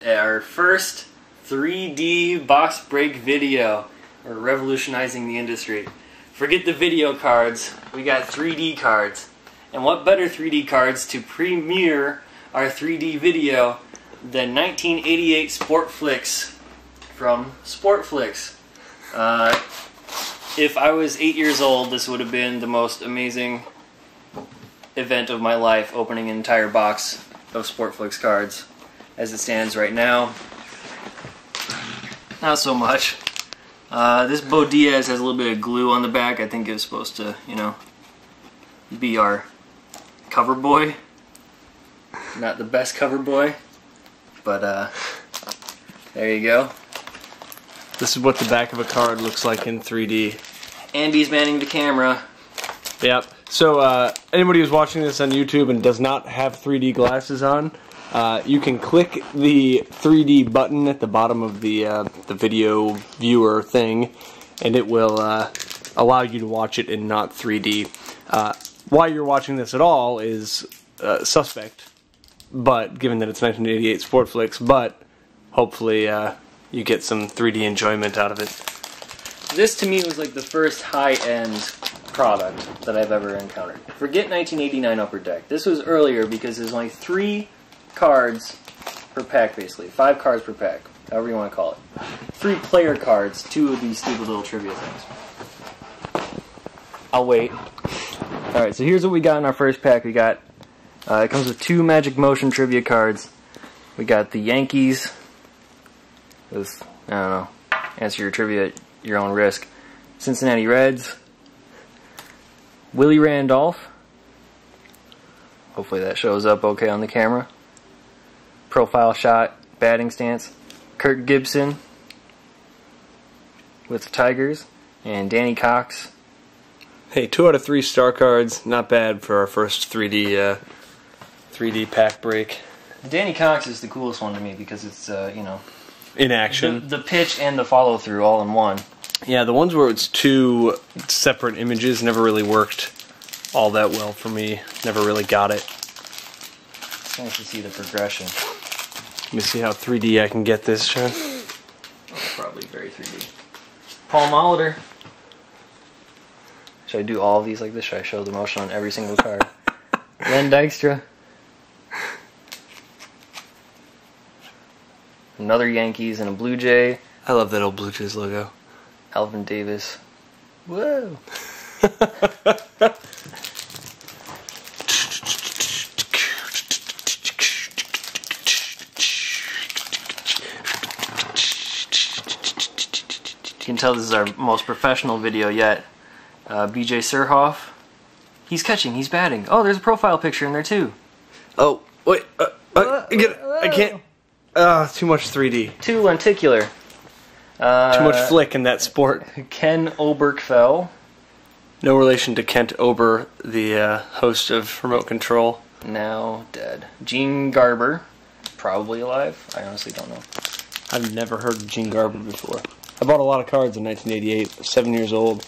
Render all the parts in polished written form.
our first 3D box break video. We're revolutionizing the industry. Forget the video cards, we got 3D cards. And what better 3D cards to premiere our 3D video than 1988 Sportflics from Sportflics. If I was 8 years old, this would have been the most amazing event of my life, opening an entire box of Sportflics cards. As it stands right now, not so much. This Bo Diaz has a little bit of glue on the back. I think it was supposed to, you know, be our cover boy. Not the best cover boy, but there you go. This is what the back of a card looks like in 3D. Andy's manning the camera. Yep. So anybody who's watching this on YouTube and does not have 3D glasses on, you can click the 3D button at the bottom of the video viewer thing, and it will allow you to watch it in not 3D. Why you're watching this at all is suspect, but given that it's 1988 Sportflics, but hopefully you get some 3D enjoyment out of it. This to me was like the first high-end product that I've ever encountered. Forget 1989 Upper Deck. This was earlier because there's only 3 cards per pack, basically. 5 cards per pack, however you want to call it. 3 player cards, 2 of these stupid little trivia things. I'll wait. Alright, so here's what we got in our first pack. We got, it comes with 2 Magic Motion trivia cards. We got the Yankees. With, I don't know, answer your trivia at your own risk. Cincinnati Reds. Willie Randolph. Hopefully that shows up okay on the camera. Profile shot, batting stance. Kirk Gibson with the Tigers. And Danny Cox. Hey, 2 out of 3 star cards, not bad for our first 3D pack break. Danny Cox is the coolest one to me because it's, you know, in action. The pitch and the follow through all in one. Yeah, the ones where it's 2 separate images never really worked all that well for me. Never really got it. It's nice to see the progression. Let me see how 3D I can get this, Sean. Oh, probably very 3D. Paul Molitor. Should I do all of these like this? Should I show the motion on every single card? Len Dykstra. Another Yankees and a Blue Jay. I love that old Blue Jays logo. Alvin Davis. Whoa. You can tell this is our most professional video yet. BJ Surhoff. He's catching, he's batting. Oh, there's a profile picture in there too. Oh, wait. I can't. Too much 3D. Too lenticular. Too much flick in that sport. Ken Oberkfell. No relation to Kent Ober, the host of Remote Control. Now dead. Gene Garber. Probably alive. I honestly don't know. I've never heard of Gene Garber before. I bought a lot of cards in 1988, 7 years old,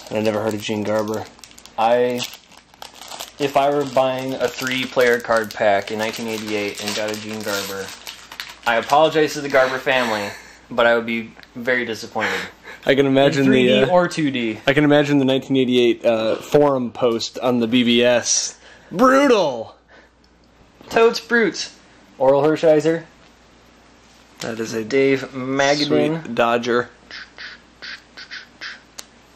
and I never heard of Gene Garber. If I were buying a 3-player card pack in 1988 and got a Gene Garber, I apologize to the Garber family, but I would be very disappointed. I can imagine in 3D or 2D. I can imagine the 1988 forum post on the BBS. Brutal! Toads Fruits. Oral Hershiser. That is a Dave Magadan. Sweet Dodger.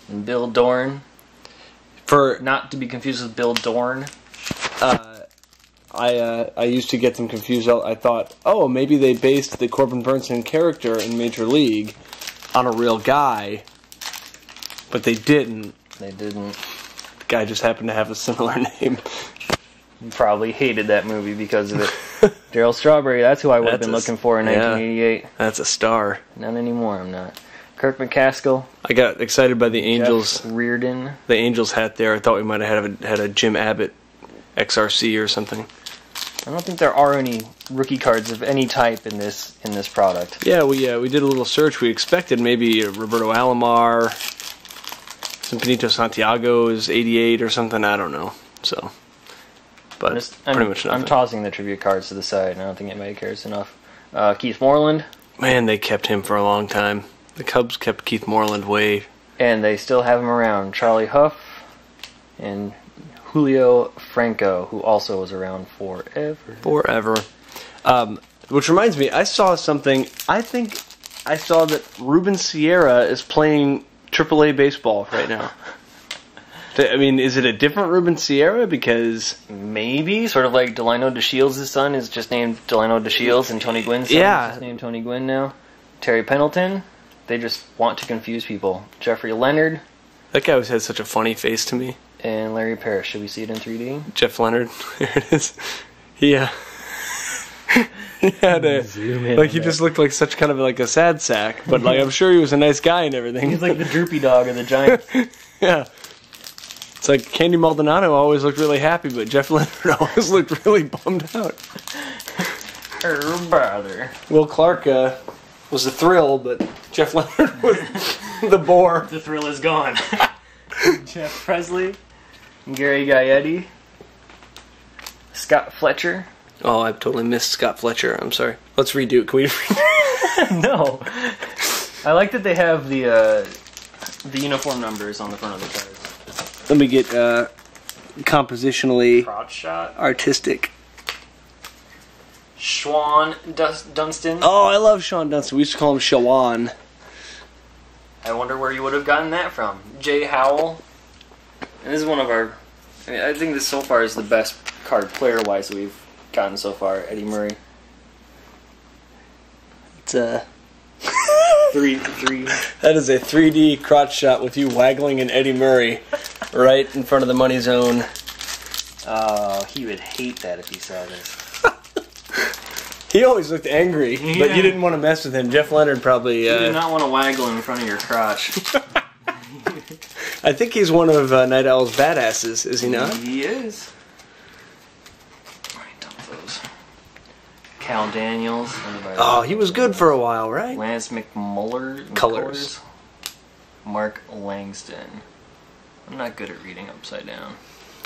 And Bill Dorn. For not to be confused with Bill Dorn. I used to get them confused. I thought, oh, maybe they based the Corbin Burnson character in Major League on a real guy, but they didn't. They didn't. The guy just happened to have a similar name. You probably hated that movie because of it. Darryl Strawberry, that's who I would have been looking for in 1988. That's a star. Not anymore, I'm not. Kirk McCaskill. I got excited by the Angels. Jeff Reardon. The Angels hat there. I thought we might have had a Jim Abbott XRC or something. I don't think there are any rookie cards of any type in this product. Yeah, we did a little search. We expected maybe Roberto Alomar, some Benito Santiago's 88 or something. I don't know. So, but pretty much nothing. I'm tossing the trivia cards to the side. I don't think anybody cares enough. Keith Moreland. Man, they kept him for a long time. The Cubs kept Keith Moreland way. And they still have him around. Charlie Huff and Julio Franco, who also was around forever. Which reminds me, I saw something. I think I saw that Ruben Sierra is playing AAA baseball right now. I mean, is it a different Ruben Sierra? Because maybe, sort of like Delino DeShields' son is just named Delino DeShields, and Tony Gwynn's son is just named Tony Gwynn now. Terry Pendleton, they just want to confuse people. Jeffrey Leonard. That guy always had such a funny face to me. And Larry Parrish. Should we see it in 3D? Jeff Leonard. There it is. Yeah. He had a, like, he just looked like such kind of like a sad sack, but like I'm sure he was a nice guy and everything. He's like the droopy dog of the Giants. Yeah. It's like Candy Maldonado always looked really happy, but Jeff Leonard always looked really bummed out. Brother. Will Clark was a thrill, but Jeff Leonard was the bore. The thrill is gone. Jeff Presley, Gary Gaetti, Scott Fletcher. Oh, I totally missed Scott Fletcher. I'm sorry. Let's redo it. Can we? No. I like that they have the uniform numbers on the front of the cards. Let me get compositionally Crotch shot. artistic. Schwan Dunston. Oh, I love Sean Dunston. We used to call him Shawan. I wonder where you would have gotten that from. Jay Howell. And this is one of our... I think this so far is the best card player-wise that we've gotten so far. Eddie Murray. It's a... 3. That is a 3D crotch shot with you waggling an Eddie Murray right in front of the money zone. Oh, he would hate that if he saw this. He always looked angry, but you didn't want to mess with him. Jeff Leonard probably... You did not want to waggle in front of your crotch. I think he's one of Night Owl's badasses, is he not? He is. Alright, dump those. Cal Daniels. Oh, he was good for a while, right? Lance McCullers. Colors. Mark Langston. I'm not good at reading upside down.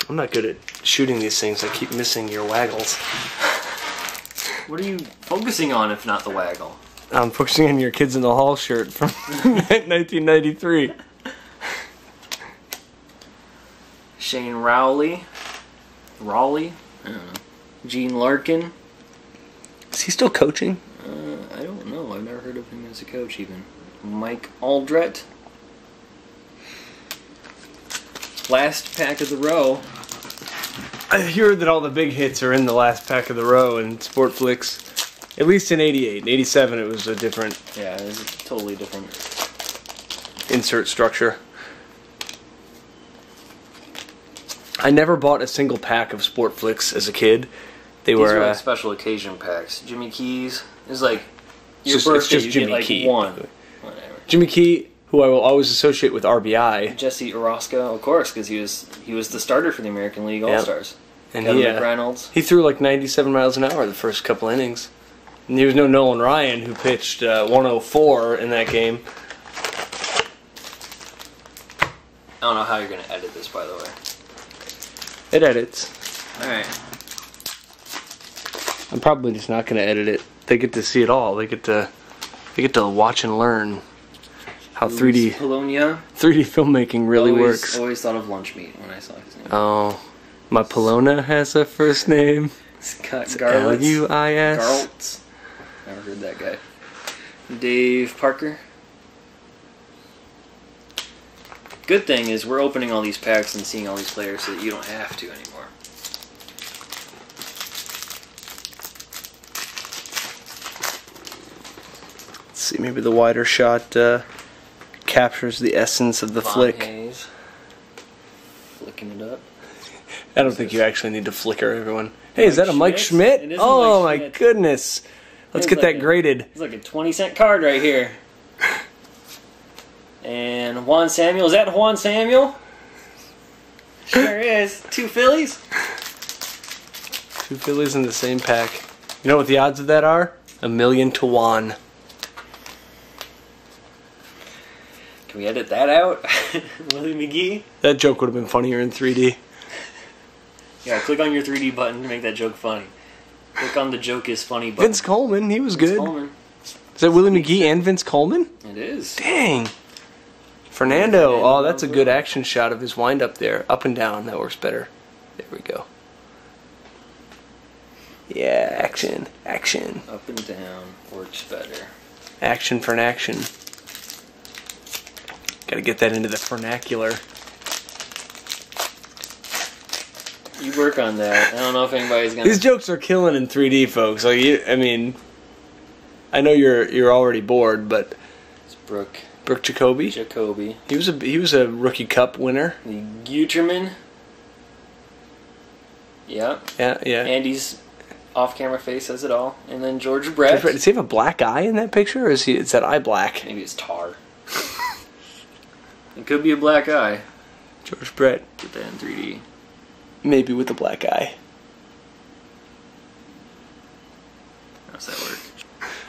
I'm not good at shooting these things. I keep missing your waggles. What are you focusing on if not the waggle? I'm focusing on your Kids in the Hall shirt from 1993. Shane Rowley. I don't know. Gene Larkin. Is he still coaching? I don't know. I've never heard of him as a coach even. Mike Aldrett. Last pack of the row. I hear that all the big hits are in the last pack of the row in Sportflics. At least in 88. In 87 it was a different... Yeah, it was a totally different... insert structure. I never bought a single pack of Sportflics as a kid. These were like special occasion packs. Jimmy Keys is like your birthday. It's just Jimmy Key. One. Whatever. Jimmy Key, who I will always associate with RBI. Jesse Orosco, of course, because he was the starter for the American League All-Stars. And Kevin McReynolds. He threw like 97 miles an hour the first couple innings. And there was no Nolan Ryan, who pitched 104 in that game. I don't know how you're going to edit this, by the way. It edits. Alright. I'm probably just not going to edit it. They get to see it all. They get to watch and learn how 3D filmmaking really works. Always thought of Lunch Meat when I saw his name. Oh, my Polona has a first name. Scott It's Garlitz. L-U-I-S. Garlitz. Never heard that guy. Dave Parker. Good thing is we're opening all these packs and seeing all these players so that you don't have to anymore. Let's see, maybe the wider shot captures the essence of the flick. Hayes. Flicking it up. I don't think you actually need to flicker everyone. Hey, is that a Mike Schmidt? Schmidt? It is a Oh Mike my Schmidt. goodness. Let's get that graded. It's like a 20-cent card right here. And Juan Samuel. Is that Juan Samuel? Sure is. 2 Phillies. 2 Phillies in the same pack. You know what the odds of that are? 1,000,000 to 1. Can we edit that out? Willie McGee? That joke would have been funnier in 3D. Yeah, click on your 3D button to make that joke funny. Click on the joke is funny button. Vince Coleman, he was Vince good. Coleman. Is that Willie McGee and Vince Coleman? It is. Dang. Fernando. Oh, that's a good action shot of his wind up there. Up and down. That works better. There we go. Yeah, action. Action. Up and down works better. Action for an action. Gotta get that into the vernacular. You work on that. I don't know if anybody's gonna... These jokes are killing in 3D, folks. Like, I mean, I know you're already bored, but It's Brooke Jacoby. Jacoby. He was a Rookie Cup winner. The Guterman. Yeah. Yeah. Andy's off-camera face says it all. And then George Brett. Does he have a black eye in that picture, or is that eye black? Maybe it's tar. It could be a black eye. George Brett. Get that in 3D. Maybe with a black eye. How's that work?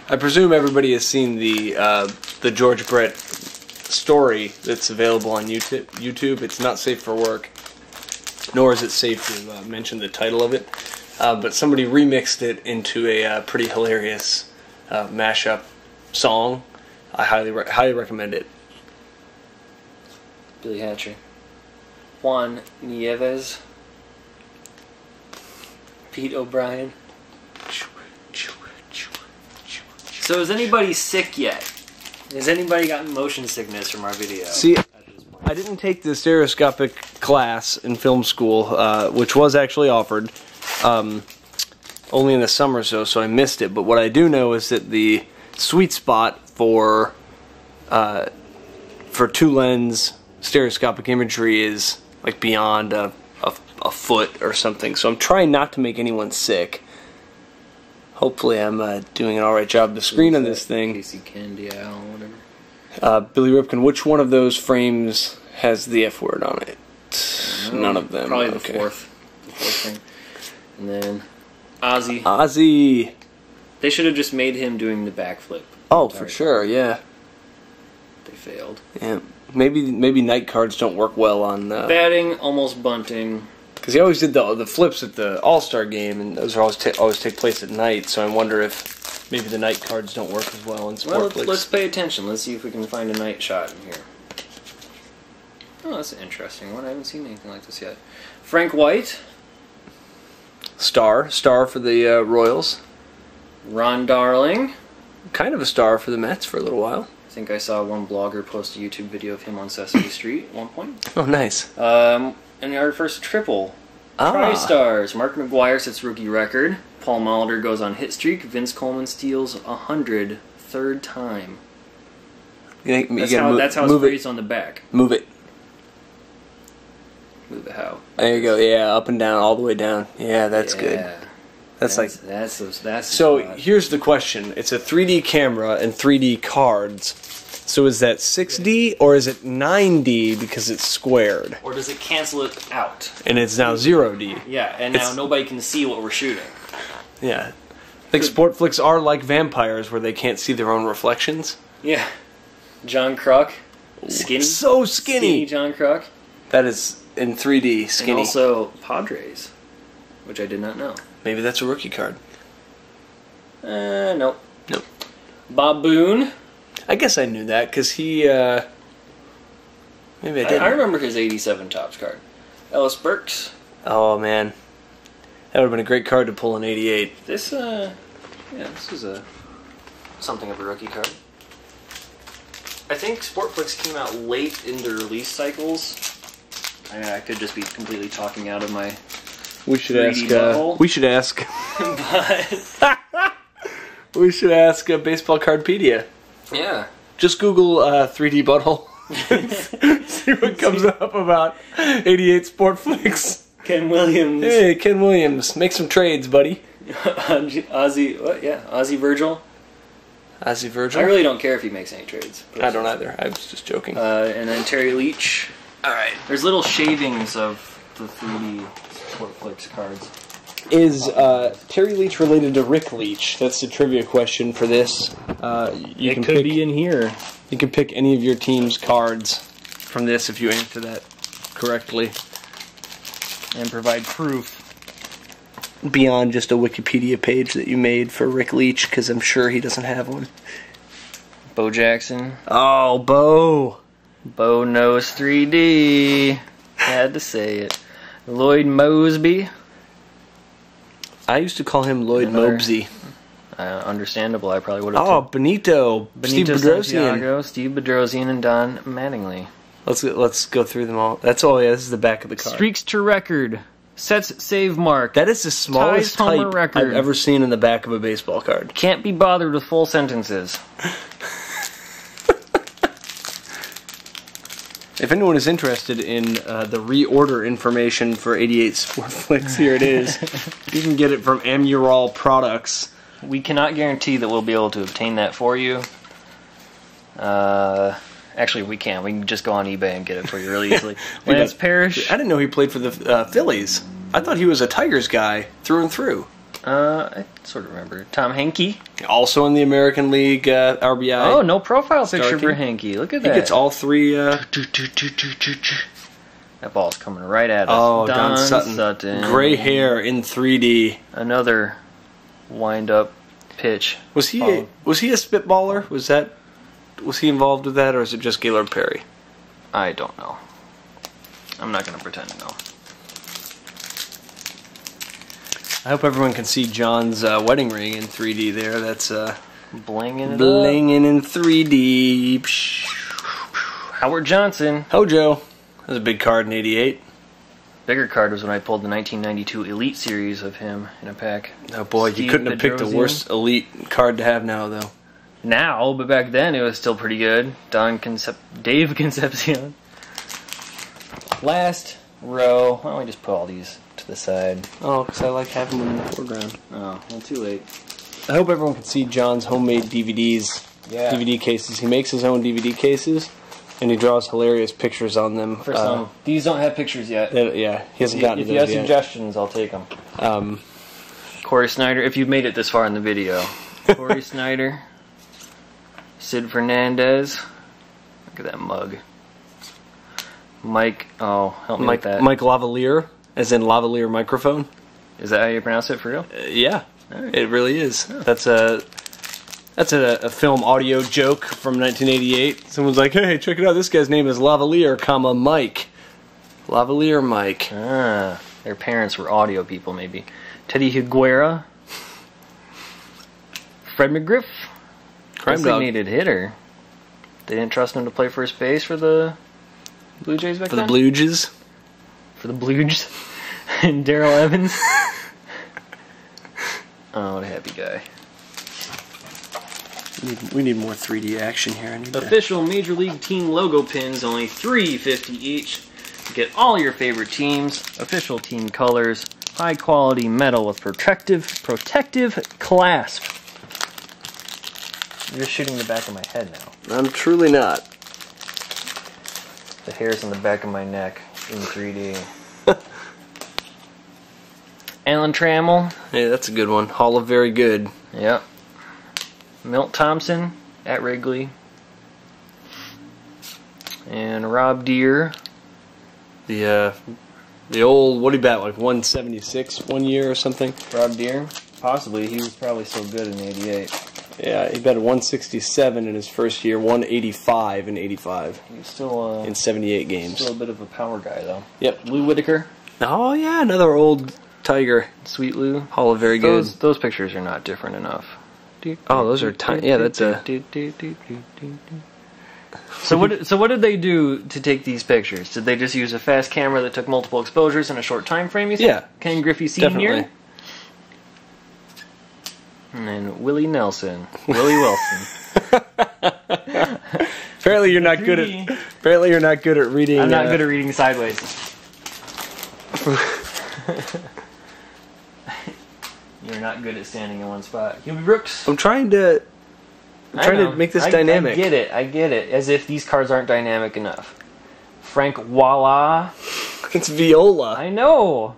I presume everybody has seen the George Brett story that's available on YouTube. It's not safe for work, nor is it safe to mention the title of it. But somebody remixed it into a pretty hilarious mashup song. I highly recommend it. Billy Hatcher. Juan Nieves. Pete O'Brien. So is anybody sick yet? Has anybody gotten motion sickness from our video? See, I didn't take the stereoscopic class in film school, which was actually offered only in the summer, so I missed it. But what I do know is that the sweet spot for two-lens stereoscopic imagery is like beyond a foot or something. So I'm trying not to make anyone sick. Hopefully I'm doing an alright job. The screen on this thing... Casey Candial, whatever. Billy Ripken, which one of those frames has the F word on it? None of them. Probably the fourth thing. And then Ozzy. Ozzy! They should have just made him doing the backflip. Oh, for sure, yeah. They failed. Yeah. Maybe night cards don't work well on... Batting, almost bunting. Because he always did the flips at the All-Star game, and those are always take place at night, so I wonder if maybe the night cards don't work as well in Sportflics. Well, let's pay attention. Let's see if we can find a night shot in here. Oh, that's an interesting one. I haven't seen anything like this yet. Frank White. Star for the Royals. Ron Darling. Kind of a star for the Mets for a little while. I think I saw one blogger post a YouTube video of him on Sesame Street at one point. Oh, nice. And our first triple. Tri-stars. Mark McGwire sets rookie record. Paul Molitor goes on hit streak. Vince Coleman steals 100 third time. That's how it's phrased on the back. Move it. Move it how? There you go. Yeah, up and down, all the way down. Yeah, that's good. That's so. Here's the question: it's a 3D camera and 3D cards. So is that 6D or is it 9D because it's squared? Or does it cancel it out? And it's now 0D. Yeah, and now nobody can see what we're shooting. Yeah. I think Sportflics are like vampires where they can't see their own reflections. Yeah. John Kruk. Skinny. So skinny. Skinny John Kruk. That is in 3D skinny. And also Padres, which I did not know. Maybe that's a rookie card. Nope. Nope. Bob Boone. I guess I knew that because he. Maybe I didn't. I remember his 87 Topps card. Ellis Burks. Oh man, that would have been a great card to pull in '88. This this is something of a rookie card. I think Sportflics came out late in the release cycles. I could just be completely talking out of my. We should ask. We should ask. But we should ask Baseball Cardpedia. Yeah. Just Google 3D butthole. See what comes up about 88 Sportflics. Ken Williams. Hey, Ken Williams. Make some trades, buddy. Ozzy, what? Yeah, Ozzy Virgil. Ozzy Virgil? I really don't care if he makes any trades. I don't either. I was just joking. And then Terry Leach. Alright. There's little shavings of the 3D Sportflics cards. Is Terry Leach related to Rick Leach? That's the trivia question for this. It could be in here. You can pick any of your team's cards from this if you answer that correctly. And provide proof. beyond just a Wikipedia page that you made for Rick Leach, because I'm sure he doesn't have one. Bo Jackson. Oh, Bo. Bo knows 3D. Had to say it. Lloyd Mosby. I used to call him Lloyd Another- Mobsey. Understandable. I probably would have. Oh, Benito. Steve Bedrosian. Santiago, Steve Bedrosian, and Don Mattingly. Let's go through them all. That's all. Yeah, this is the back of the card. Streaks to record. Sets save mark. That is the smallest Ties homer type record. I've ever seen in the back of a baseball card. Can't be bothered with full sentences. If anyone is interested in the reorder information for 88 Sportflics, here it is. You can get it from Amural Products. We cannot guarantee that we'll be able to obtain that for you. Actually, we can. We can just go on eBay and get it for you really easily. Lance Parrish. I didn't know he played for the Phillies. I thought he was a Tigers guy through and through. I sort of remember. Tom Henke. Also in the American League RBI. Oh, no profile picture Starking. for Henke. Look at He that. gets all three. That ball's coming right at us. Oh, Don Sutton. Gray hair in 3D. Another wind-up pitch. Was he a spitballer? Was he involved with that, or is it just Gaylord Perry? I don't know. I'm not going to pretend to know. I hope everyone can see John's wedding ring in 3D there. That's Blinging it up. blinging in 3D. Howard Johnson. Hojo. That was a big card in 88. Bigger card was when I pulled the 1992 Elite Series of him in a pack. Oh boy, you Steve couldn't have picked a Bedrosian. worse Elite card to have now, though. Now, but back then it was still pretty good. Dave Concepcion. Last row. Why don't we just put all these to the side? Oh, because I like having them in the foreground. Oh, well, too late. I hope everyone can see John's homemade DVDs. Yeah. DVD cases. He makes his own DVD cases, and he draws hilarious pictures on them. For some. These don't have pictures yet. Yeah, he hasn't gotten If to you have those yet. suggestions, I'll take them. Corey Snyder, if you've made it this far in the video. Corey Snyder. Sid Fernandez. Look at that mug. Mike, help me with that. Mike Lavalier, as in lavalier microphone. Is that how you pronounce it for real? Yeah, Alright. it really is. That's a film audio joke from 1988. Someone's like, "Hey, check it out. This guy's name is Lavalier, comma Mike. Lavalier Mike." Ah, their parents were audio people, maybe. Teddy Higuera. Fred McGriff. Crime dog. Designated hitter. They didn't trust him to play first base for the Blue Jays back For then? the Blues. For the Blues. And Darrell Evans. Oh, what a happy guy. We need more 3D action here. I need to... Official Major League Team logo pins, only $3.50 each. Get all your favorite teams, official team colors, high quality metal with protective clasp. You're just shooting the back of my head now. I'm truly not. The hairs on the back of my neck in 3D. Alan Trammell. Hey, that's a good one. Hall of Very Good. Yep. Milt Thompson at Wrigley. And Rob Deere. The old, what did he bat, like 176 one year or something? Rob Deere? Possibly. He was probably so good in 88. Yeah, he batted 167 in his first year, 185 in 85. He was still In 78 games. still a bit of a power guy, though. Yep. Lou Whitaker. Oh, yeah, another old Tiger. Sweet Lou. Hall of Very Good. Those pictures are not different enough. Oh, those are tiny. Yeah, that's a... So what did they do to take these pictures? Did they just use a fast camera that took multiple exposures in a short time frame? You think? Yeah. Ken Griffey Sr. Definitely. And then Willie Nelson, Willie Wilson. Apparently you're not good at. Apparently you're not good at reading. I'm not good at reading sideways. You're not good at standing in one spot. Hubie Brooks. I'm trying to make this dynamic. I get it. As if these cards aren't dynamic enough. Frank Walla. It's Viola. I know.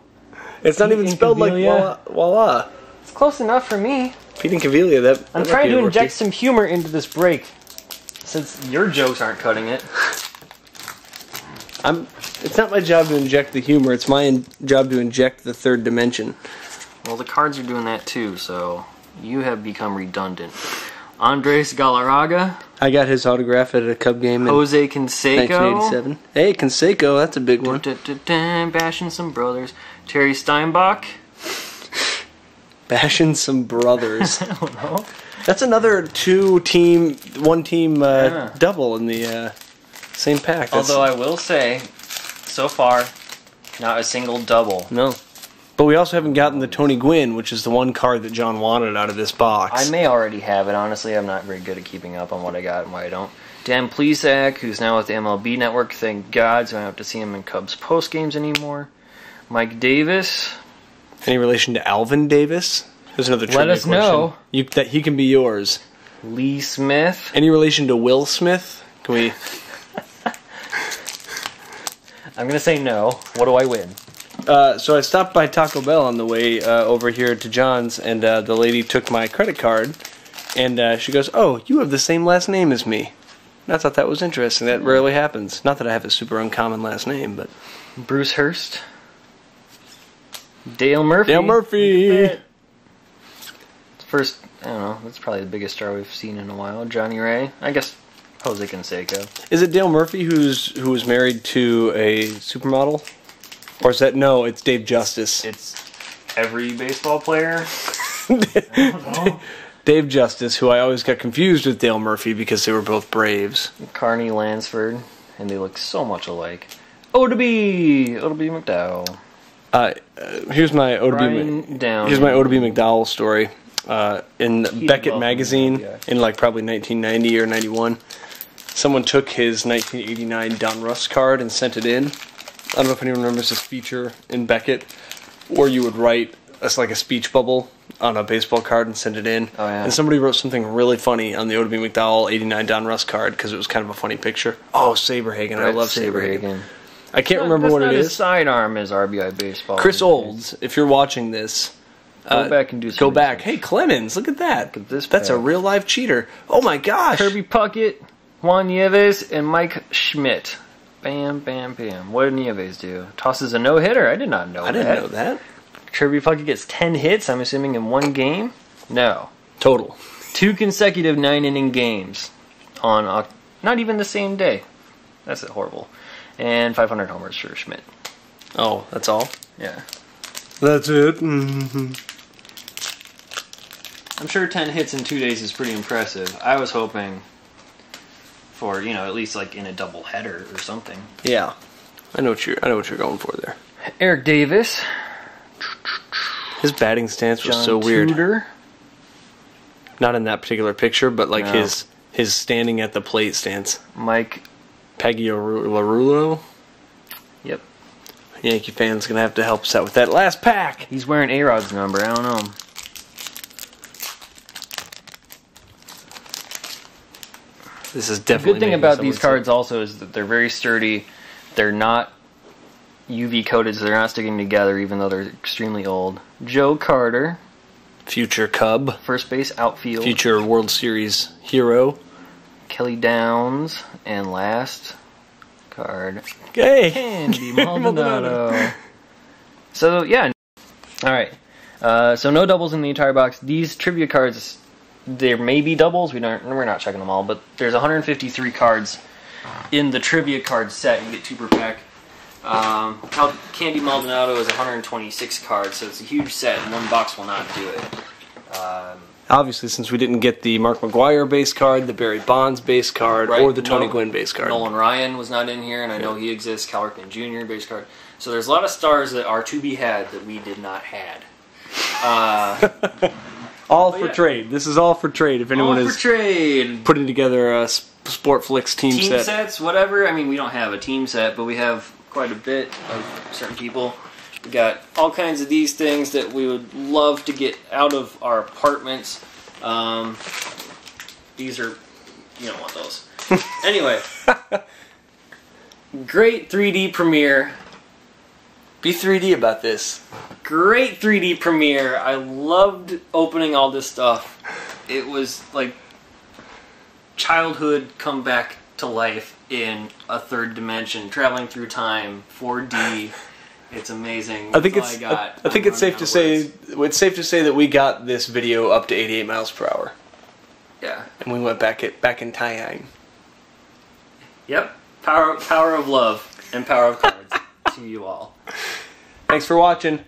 It's not even spelled like Incaviglia. voila. It's close enough for me. Pete and Caviglia. That I'm might trying be to a inject rookie. some humor into this break. Since your jokes aren't cutting it. It's not my job to inject the humor. It's my job to inject the third dimension. Well, the cards are doing that too, so you have become redundant. Andres Galarraga. I got his autograph at a Cub game in Jose Canseco. 1987. Hey, Canseco, that's a big one. Bashing some brothers. Terry Steinbach. Bashing some brothers. I don't know. That's another one team double in the same pack. Although I will say, so far, not a single double. No. But we also haven't gotten the Tony Gwynn, which is the one card that John wanted out of this box. I may already have it. Honestly, I'm not very good at keeping up on what I got and what I don't. Dan Plesac, who's now with the MLB Network, thank God, so I don't have to see him in Cubs post games anymore. Mike Davis. Any relation to Alvin Davis? There's another trivia Let us question. know. That he can be yours. Lee Smith. Any relation to Will Smith? Can we? I'm gonna say no. What do I win? So I stopped by Taco Bell on the way over here to John's, and the lady took my credit card, and she goes, "Oh, you have the same last name as me." And I thought that was interesting. That rarely happens. Not that I have a super uncommon last name, but Bruce Hurst. Dale Murphy. Dale Murphy. First, I don't know. That's probably the biggest star we've seen in a while. Johnny Ray. I guess Jose Canseco. Is it Dale Murphy who was married to a supermodel? Or is that, no, it's Dave Justice. It's every baseball player. I don't know. Dave Justice, who I always got confused with Dale Murphy because they were both Braves. Carney Lansford, and they look so much alike. Odeby McDowell. Here's my Odeby McDowell story. In Beckett magazine in like probably 1990 or 91, someone took his 1989 Donruss card and sent it in. I don't know if anyone remembers this feature in Beckett, where you would write like a speech bubble on a baseball card and send it in. Oh, yeah. And somebody wrote something really funny on the Odeby McDowell 89 Donruss card because it was kind of a funny picture. Oh, Saberhagen. I love Saberhagen. I can't remember what it is. His sidearm is RBI baseball. Chris Olds, if you're watching this, go back and do some Go back. research. Hey, Clemens, look at that. Look at this That's a pack. real live cheater. Oh my gosh. Kirby Puckett, Juan Nieves, and Mike Schmidt. Bam, bam, bam. What did Nieves do? Tosses a no-hitter? I did not know that. I didn't know that. Kirby Puckett gets 10 hits, I'm assuming, in one game? No. Total. 2 consecutive 9-inning games on not even the same day. That's horrible. And 500 homers for Schmidt. Oh, that's all? Yeah. That's it. Mm-hmm. I'm sure 10 hits in 2 days is pretty impressive. I was hoping for, at least like in a double header or something. Yeah. I know what you're going for there. Eric Davis. His batting stance was John so weird. Tudor. Not in that particular picture, but like No. his standing at the plate stance. Mike. Pagliarulo. Yep. Yankee fans gonna have to help us out with that last pack. He's wearing A-Rod's number. I don't know. This is The definitely good thing making about someone these cards also is that they're very sturdy. They're not UV coated, so they're not sticking together even though they're extremely old. Joe Carter. future Cub, First base, outfield. future World Series hero. Kelly Downs. And last card. Hey, Andy Maldonado. So, yeah. Alright. So no doubles in the entire box. These trivia cards, there may be doubles. We're not checking them all, but there's 153 cards in the trivia card set. You get 2 per pack. Candy Maldonado is 126 cards, so it's a huge set, and one box will not do it. Obviously, since we didn't get the Mark McGwire base card, the Barry Bonds base card, Right, or the Tony no. Gwynn base card. Nolan Ryan was not in here, and I know he exists. Cal Ripken Jr. base card. So there's a lot of stars that are to be had that we did not had. All for yeah. trade. This is all for trade. If anyone All is for trade. putting together a Sportflix team set. Sets, whatever. I mean, we don't have a team set, but we have quite a bit of certain people. We got all kinds of these things that we would love to get out of our apartments. These are, you don't want those. Anyway, great 3D premiere. Be 3D about this. Great 3D premiere. I loved opening all this stuff. It was like childhood come back to life in a third dimension, traveling through time, 4D. It's amazing. I think That's all I got. I think it's safe to say that we got this video up to 88 miles per hour. Yeah. And we went back in time. Yep. Power of love and power of cards to you all. Thanks for watching.